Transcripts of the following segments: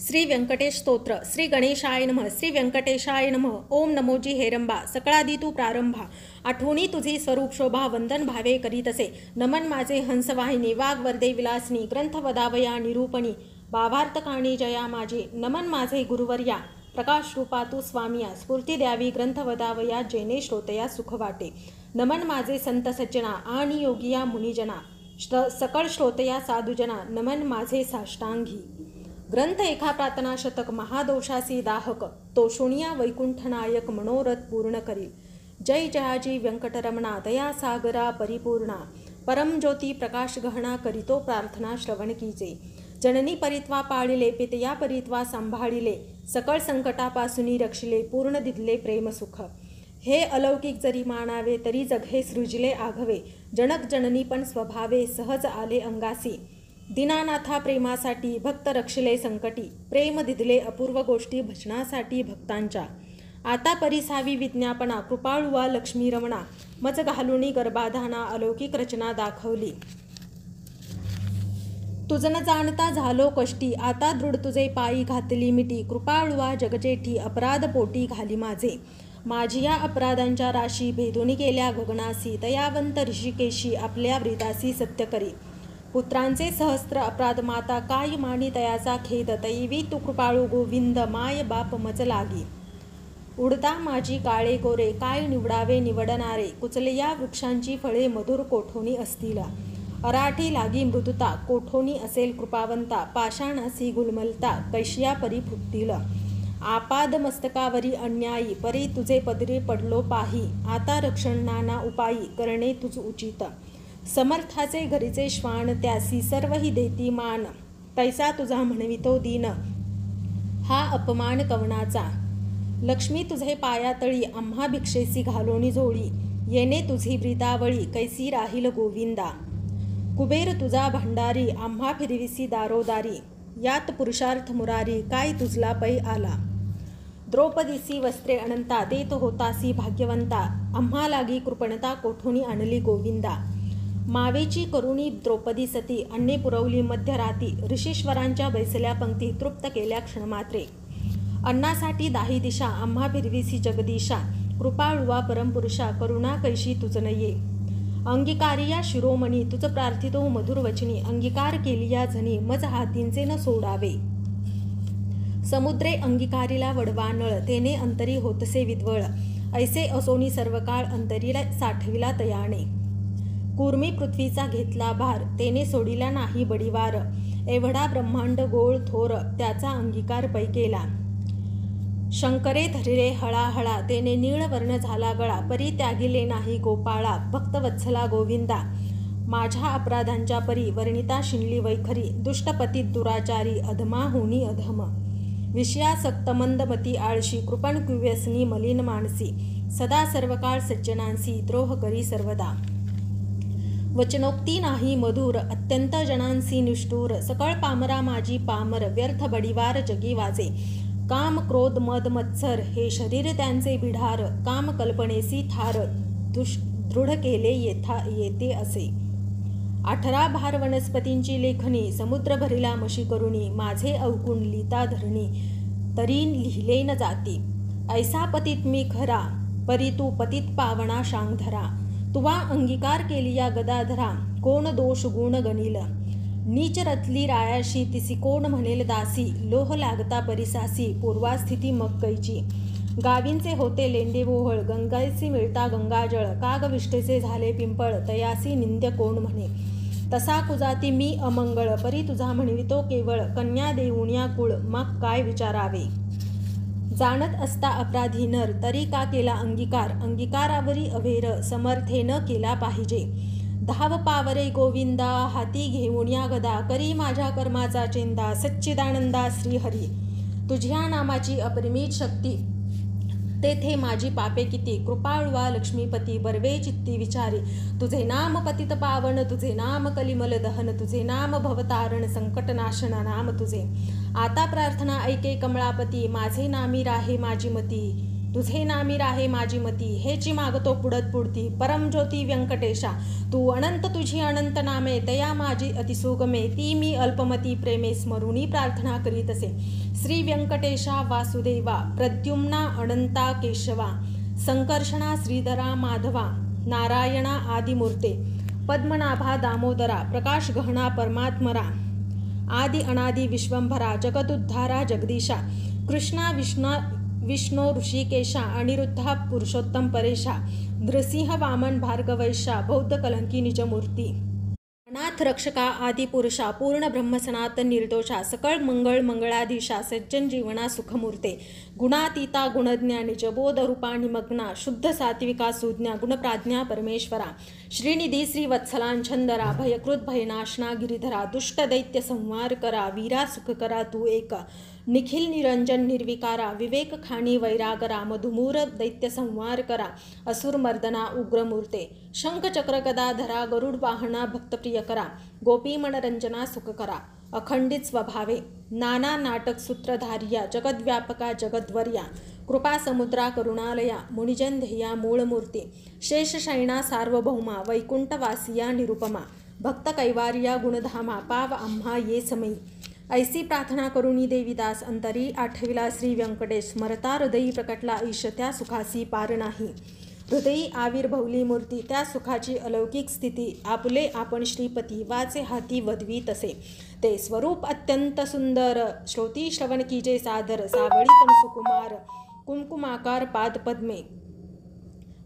श्री व्यंकटेश स्तोत्र. श्री गणेशाय नमः. श्री व्यंकटेशाय नमः. ओम नमोजी हेरंबा. सकळादी तू प्रारंभा. आठवणी तुझी स्वरूप शोभा. वंदन भावे करीतसे. नमन माझे हंसवाहिनी. वाग्वर्धे विलासनी. ग्रंथ वदावया निरूपणी. भावार्थ काणी जया माझे. नमन माझे गुरुवर्या. प्रकाश रूपा तू स्वामिया. स्फूर्ती द्यावी ग्रंथ वदावया. जेने श्रोतया सुख वाटे. नमन माझे संत सज्जना आणि योगिया मुनिजना. सकळ श्रोतया साधुजना. नमन माझे साष्टांगी. ग्रंथ एका प्रार्थना शतक. महादोषासी दाहक. तो शोणिया वैकुंठनायक. मनोरथ पूर्ण करील. जय जयाजी व्यंकटरमणा. दया सागरा परिपूर्णा. परमज्योती प्रकाश गहना. करीतो प्रार्थना श्रवण कीजे. जननी परित्वा पाळिले. पितया परित्वा सांभाळिले. सकळ संकटापासून रक्षिले. पूर्ण दिले प्रेम सुख. हे अलौकिक जरी मानावे तरी जग हे सृजिले आघवे. जनक जननी पण स्वभावे. सहज आले अंगासी. दीनानाथा प्रेमासाठी. भक्त रक्षिले संकटी. प्रेम दिदले अपूर्व गोष्टी भजनासाठी भक्तांच्या. आता परिसावी विज्ञापना. कृपाळुवा लक्ष्मी रमणा. मज घालुनी गर्भाधाना. अलौकिक रचना दाखवली. तुझ न जाणता झालो कष्टी. आता दृढ तुझे पायी घातली मिटी. कृपाळुवा जगजेठी. अपराध पोटी घाली माझे. माझी या अपराधांच्या राशी. भेदून केल्या गगनासी. दयावंत ऋषिकेशी. आपल्या व्रीतासी सत्य करी. पुत्रांचे सहस्त्र अपराध माता. काय मानी तयाचा खेद. दैवी तू कृपाळू गोविंद. माय बाप मज लागी. उडता माझी काळे गोरे. काय निवडावे निवडणारे. कुचलया वृक्षांची फळे. मधुर कोठोनी असतील. अराठी लागी मृदुता. कोठोनी असेल कृपावंता. पाषाणासी गुलमलता. कैशिया परी फुटतील. आपाद मस्तकावरी अन्यायी. परी तुझे पदरी पडलो पाही. आता रक्षण नाना उपायी. करणे तुझ उचित. समर्थाचे घरीचे श्वान. त्यासी सर्वही देती मान. तैसा तुझा म्हणवितो दीन. हा अपमान कवनाचा. लक्ष्मी तुझे पायातळी. आम्हा भिक्षेसी घालोनी झोळी. येणे तुझी वृतावळी. कैसी राहील गोविंदा. कुबेर तुझा भंडारी. आम्हा फिरविसी दारोदारी. यात पुरुषार्थ मुरारी. काय तुझला पै आला. द्रौपदीसी वस्त्रे अनंता. देत होतासी भाग्यवंता. आम्हा लागी कृपणता. कोठोनी आणली गोविंदा. मावेची करुणी द्रौपदी सती. अन्ने पुरवली मध्यराती. ऋषीश्वरांच्या बैसल्या पंक्ती. तृप्त केल्या क्षणमात्रे. अन्नासाठी दाही दिशा. आम्हा फिरविसी जगदीशा. कृपाळुवा परमपुरुषा. करुणा कैशी तुझ नये. अंगीकारिया शिरोमणी. तुझ प्रार्थितो मधुर वचनी. अंगीकार केलिया झनी. मज हातींचे न सोडावे. समुद्रे अंगीकारिला वडवा नळ. तेने अंतरी होतसे विद्वळ. ऐसे असोनी सर्व काळ. अंतरीला साठविला तयाने. कुर्मी पृथ्वीचा घेतला भार. तेने सोडिला नाही बडिवार. एवढा ब्रह्मांड गोळ थोर. त्याचा अंगीकार पै केला. शंकरे धरिले हळाहळा. तेने नीळवर्ण झाला गळा. परी त्यागिले नाही गोपाळा. भक्तवत्सला गोविंदा. माझ्या अपराधांच्या परी. वर्णिता शिणली वैखरी. दुष्टपती दुराचारी. अधमा होनी अधम. विषयासक्त मंदमती आळशी. कृपण कुव्यसनी मलिन मानसी. सदा सर्वकाळ सज्जनांसी. द्रोह करी सर्वदा. वचनोक्ती नाही मधुर. अत्यंत जनांसी निष्ठूर. सकळ पामरा माझी पामर. व्यर्थ बडिवार जगी वाजे. काम क्रोध मद मत्सर. हे शरीर त्यांचे बिढार. काम कल्पनेसी थार. दृढ केले येते असे. 18 भार वनस्पतींची लेखणी. समुद्र भरिला मशी करुणी. माझे अवकुण लिहिता धरणी. तरी लिहिले न जाती. ऐसा पतित मी खरा. परी तू पतित पावना शांगधरा. तुवा अंगीकार केली या गदाधरा. कोण दोष गुण गणिल. नीच रतली रायाशी. तिसी कोण म्हणेल दासी. लोह लागता परिसासी. पूर्वास्थिती मग कैची. गावींचे होते लेंडे मोहळ. गंगासी मिळता गंगाजळ. कागविष्टेचे झाले पिंपळ. तयासी निंद्य कोण म्हणे. तसा कुजाती मी अमंगळ. परी तुझा म्हणवितो केवळ. कन्या देऊण्या कुळ. मग काय विचारावे. जाणत असता अपराधी नर. तरी का केला अंगीकार. अंगीकारावरी अवेर. समर्थे न केला पाहिजे. धाव पावरे गोविंदा. हाती घेऊन या गदा. करी माझ्या कर्माचा चेंदा. सच्चिदानंदा श्रीहरी. तुझ्या नामाची अपरिमित शक्ती. तेथे माझी पापे किती. कृपाळुवा लक्ष्मीपती. बर्वे चित्ती विचारी. तुझे नाम पतित पावन. तुझे नाम कलिमल दहन. तुझे नाम भवतारण. संकटनाशन नाम तुझे. आता प्रार्थना ऐके कमळापती. माझे नामी राहे माझी मती. तुझे नामी राहे माझी मती, हेची मागतो पुढत पुढती. परमज्योती व्यंकटेशा तू अनंत, तुझी अनंत नामे, तया माझी अतिसुगमे. ती मी अल्पमती प्रेमे स्मरुनी प्रार्थना करीत असे. श्री व्यंकटेशा वासुदेवा, प्रद्युम्ना अनंता केशवा, संकर्षणा श्रीधरा माधवा, नारायणा आदिमूर्ते, पद्मनाभा दामोदरा, प्रकाश गहना परमात्मरा, आदि अनादि विश्वंभरा, जगदुद्धारा जगदीशा, कृष्णा विष्णू ऋषिकेशा, अनिरुद्धा पुरुषोत्तम परेशा, नृसिंह वामन भार्गवैशा, बौद्ध कलंकी निजमूर्ती, अनाथ रक्षका आदिपुरुषा, पूर्ण ब्रह्म सनातन निर्दोषा, सकळ मंगळ मंगळाधीशा, सज्जन जीवना सुखमूर्ते, गुणातीता गुणज्ञा, निजबोध रूपा निमग्ना, शुद्ध सात्विका सुज्ञा, गुणप्राज्ञा परमेश्वरा, श्रीनिधी श्रीवत्सलांछंदरा, भयकृत भयनाशना गिरिधरा, दुष्ट दैत्य संहार करा, वीरा सुख करा तू एक, निखिल निरंजन निर्विकारा, विवेक खाणी वैरागरा, मधुमूर दैत्य संहार करा, असुर मर्दना उग्रमूर्ते, शंख चक्र गदा धरा, गरुड वाहना भक्तप्रिय करा, गोपी मनरंजना सुख करा, अखंडित स्वभावे, नाना नाटक सूत्रधार्या, जगद्व्यापका जगद्वर्या, कृपा समुद्रा करुणालया, मुनिजन ध्येया मूळमूर्ती, शेषशयना सार्वभौमा, वैकुंठवासिया निरुपमा, भक्त कैवार्या गुणधामा, पाव आम्हा ये समयी. ऐसी प्रार्थना करुणी देवीदास अंतरी आठविला श्री व्यंकटेश, स्मरता हृदयी प्रकटला ईश, त्या सुखासी पार नाही. हृदयी आविर्भवली मूर्ती, त्या सुखाची अलौकिक स्थिती, आपुले आपण श्रीपती, वाचे हाती वधवी तसे. ते स्वरूप अत्यंत सुंदर, श्रोती श्रवण कीजे सादर, सावळी तन सुकुमार, कुमकुमाकार पाद पद्मे,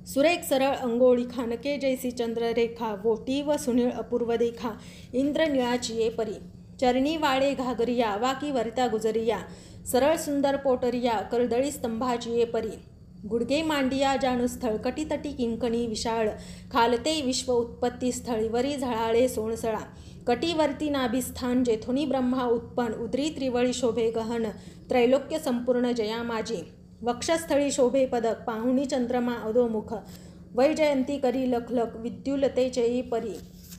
सुरेख सरळ अंगोळी, खानके जैसी चंद्ररेखा, वोटी व सुनीळ अपूर्व देखा, इंद्र निळाची ये परी, चरणी वाळे घागरिया, वाकी वरत्या गुजरिया, सरळ सुंदर पोटरिया, करदळी स्तंभाची ये परी, गुडगे मांडिया जाणूस्थळ, कटीतटी किंकणी विशाळ, खालते विश्व उत्पत्ती स्थळी, वरी झळाळे सोणसळा, कटीवरती नाभिस्थान, जेथुनी ब्रह्मा उत्पन्न, उदरी त्रिवळी शोभे गहन, त्रैलोक्य संपूर्ण जया माझी, वक्षस्थळी शोभे पदक, पाहुणी चंद्रमा अधोमुख, वैजयंती करी लखलख, विद्युलते जयी परी,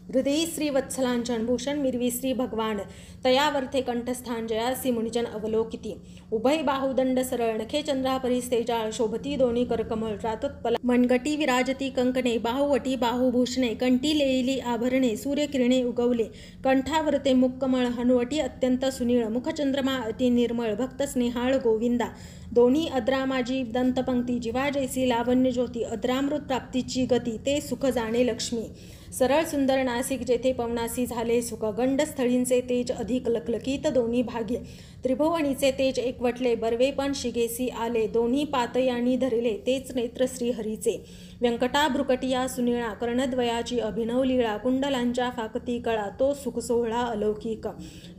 हृदयी श्रीवत्सलांचन, भूषण मिरवी श्री भगवान, तयावर्थे कंठस्थान, जयासी मुनिजन अवलोकिती, उभय बाहुदंड सरळ, नखे चंद्रापरी तेजाळ, शोभती दोन्ही करकमळ, रातोत्पला, मनगटी विराजती कंकणे, बाहुवटी बाहुभूषणे, कंठी लेईली आभरणे, सूर्यकिरणे उगवले, कंठावरते मुक्कमळ, हनुवटी अत्यंत सुनीळ, मुखचंद्रमा अति निर्मळ, भक्त स्नेहाळ गोविंदा, दोन्ही अद्रामाजी दंतपंक्ती, जीवा जैसी लावण्य ज्योती, अद्रामृत प्राप्तीची गती, ते सुख जाणे लक्ष्मी, सरळ सुंदर नासिक, जेथे पवनासी झाले सुख, गंडस्थळींचे तेज अधिक लखलखीत दोन्ही भागे, त्रिभुवनीचे तेज एकवटले, बर्वे पण शिगेसी आले, दोन्ही पातयानी धरले, तेच नेत्र श्रीहरीचे, व्यंकटा भ्रुकटिया सुनिळा, कर्णद्वयाची अभिनव लीळा, कुंडलांच्या फाकती कळा, तो सुख सोहळा अलौकिक,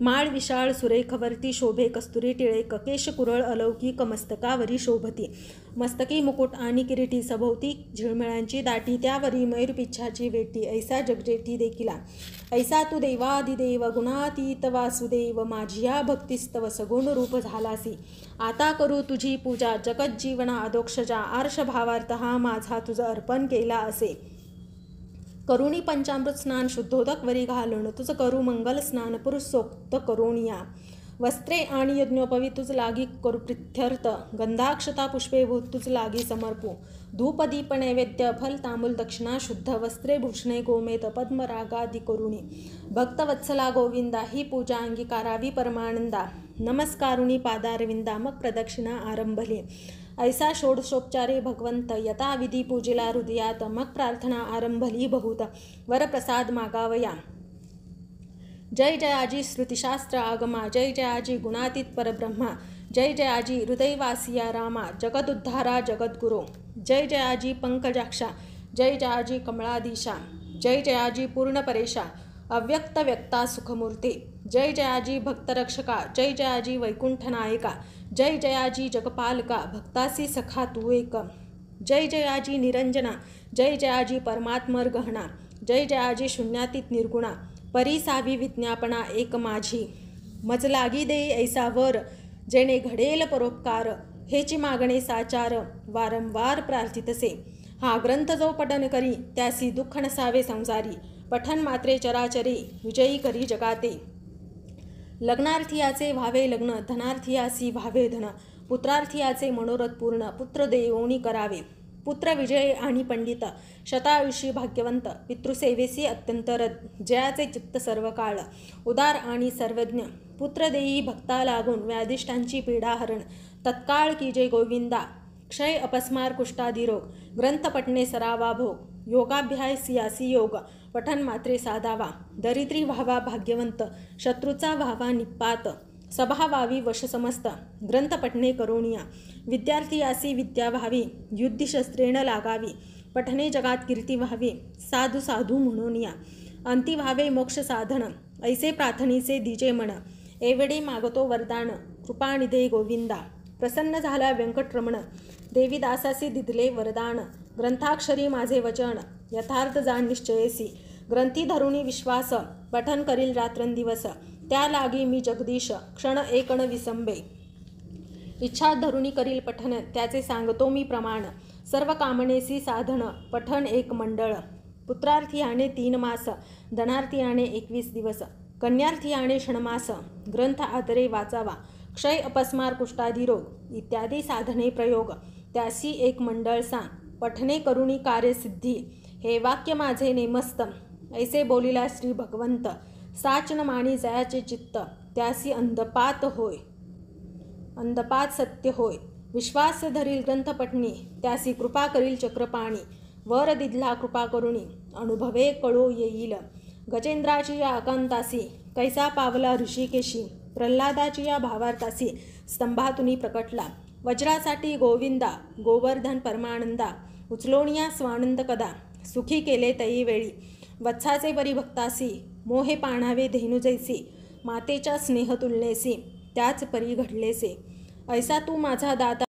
माळ विशाळ सुरेखवरती शोभे कस्तुरी टिळे, केश कुरळ अलौकिक, मस्तकावरी शोभती, मस्तकी मुकुट आणि किरीटी, सभोवती झिळमिळांची दाटी, त्यावरी मयूरपिच्छाची वेटी, ऐसा जगजेठी देखिला, ऐसा तू देवाधिदेव, गुणातीत वासुदेव, माझिया भक्तिस्तव सगुण रूप झालासी, आता करू तुझी पूजा, जगत जीवना अधोक्षजा, आर्ष भावार्थ हा माझा तुझं अर्पण केला असे, करुणी पंचामृत स्नान, शुद्धोदक वरी घालून, तुझं करू मंगल स्नान, पुरुषोक्त करुणिया, वस्त्रे आणि यज्ञोपवी तुझ लागी करू प्रित्यर्थ, गंधाक्षता पुष्पे भूत तुझ लागी समर्पू, धूप दीप नैवेद्य फल तांबूल दक्षिणा शुद्ध, वस्त्रे भूषणे गोमेत पद्मरागादि करुणी, भक्तवत्सला गोविंदा, ही पूजा अंगीकारावी परमानंदा, नमस्कारुणी पादारविंदा, मग प्रदक्षिणा आरंभले, ऐसा षोडशोपचारे भगवंत, यथाविधी पूजिला हृदयात, मग प्रार्थना आरंभली बहुत, वरप्रसाद मागावया, जय जयाजी श्रुतिशास्त्र आगमा, जय जयाजी गुणातीत परब्रह्मा, जय जयाजी हृदयवासिया रामा, जगदुद्धारा जगद्गुरो, जय जयाजी पंकजाक्षा, जय जयाजी कमळाधीशा, जय जयाजी पूर्णपरेशा, अव्यक्त व्यक्ता सुखमूर्ते, जय जयाजी भक्तरक्षका, जय जयाजी वैकुंठनायका, जय जयाजी जगपालका, भक्तासी सखा तू एक, जय जयाजी निरंजना, जय जयाजी परमात्मर गहना, जय जयाजी शून्यातीत निर्गुणा, परिसावी विज्ञापना एक माझी, मज लागी देई ऐसा वर, जेणे घडेल परोपकार, हेची मागणे साचार, वारंवार प्रार्थितसे, हा ग्रंथ जो पठन करी, त्यासी दुःख नसावे संसारी, पठन मात्रे चराचरी, विजयी करी जगाते, लग्नार्थीयाचे व्हावे लग्न, धनार्थीयासी व्हावे धन, पुत्रार्थीयाचे मनोरथ पूर्ण, पुत्र देवोनी करावे. पुत्र विजय आणि पंडित, शतायुषी भाग्यवंत, पितृसेवेसी अत्यंत रद, जयाचे चित्त सर्व काळ, उदार आणि सर्वज्ञ, पुत्र देई भक्ता लागून, व्याधिष्ठांची पीडा हरण, तत्काळ की जय गोविंदा. क्षय अपस्मार कुष्ठादी रोग, ग्रंथ पठणे सरावा भोग, योगाभ्यास यासी योग, पठन मात्रे साधावा. दरिद्री व्हावा भाग्यवंत, शत्रूचा व्हावा निपात, सभा व्हावी वश समस्त, ग्रंथ पठणे करुणिया. विद्यार्थी यासी विद्या व्हावी, युद्धशस्त्रेण लागावी, पठणे जगात कीर्ती व्हावी, साधू साधू म्हणून या. अंती व्हावे मोक्ष साधन, ऐसे प्रार्थनीचे दिजे मन, एवढे मागतो वरदान, कृपानिधे गोविंदा. प्रसन्न झाला व्यंकटरमण, देवीदासासी दिदले वरदान, ग्रंथाक्षरी माझे वचन, यथार्थ जाण निश्चयेसी, ग्रंथी धरुणी विश्वास, पठन करील रात्रंदिवस, त्या लागी मी जगदीश, क्षण एकण विसंबे. इच्छा धरुणी करील पठन, त्याचे सांगतो मी प्रमाण, सर्व कामनेसी साधन, पठन एक मंडळ. पुत्रार्थीयाने 3 मास, धनार्थीयाने 21 दिवस, कन्यार्थीयाने षण्मास, ग्रंथ आदरे वाचावा. क्षय अपस्मार कुष्ठादी रोग इत्यादी साधने प्रयोग, त्यासी एक मंडळ सांग, पठणे करुणी कार्यसिद्धी, हे वाक्य माझे नेमस्त, ऐसे बोलिला श्री भगवंत. साचन मानी जयाचे चित्त, त्यासी अंधपात होय, अंधपात सत्य होय. विश्वास धरील ग्रंथ पठणी, त्यासी कृपा करील चक्रपाणी, वर दिधला कृपा करुणी, अनुभवे कळो येईल. गजेंद्राची या आकांतासी, कैसा पावला ऋषिकेशी, प्रल्हादाची या भावार्थासी, स्तंभातुनी प्रकटला. वज्रासाठी गोविंदा, गोवर्धन परमानंदा, उचलोणिया स्वानंद कदा, सुखी केले तई वेळी. वत्साचे परिभक्तासी, मोहे पाणावे धेनु जैसी, मातेच्या स्नेह तुलनेसी, त्याच परी घडलेसे. ऐसा तू माझा दाता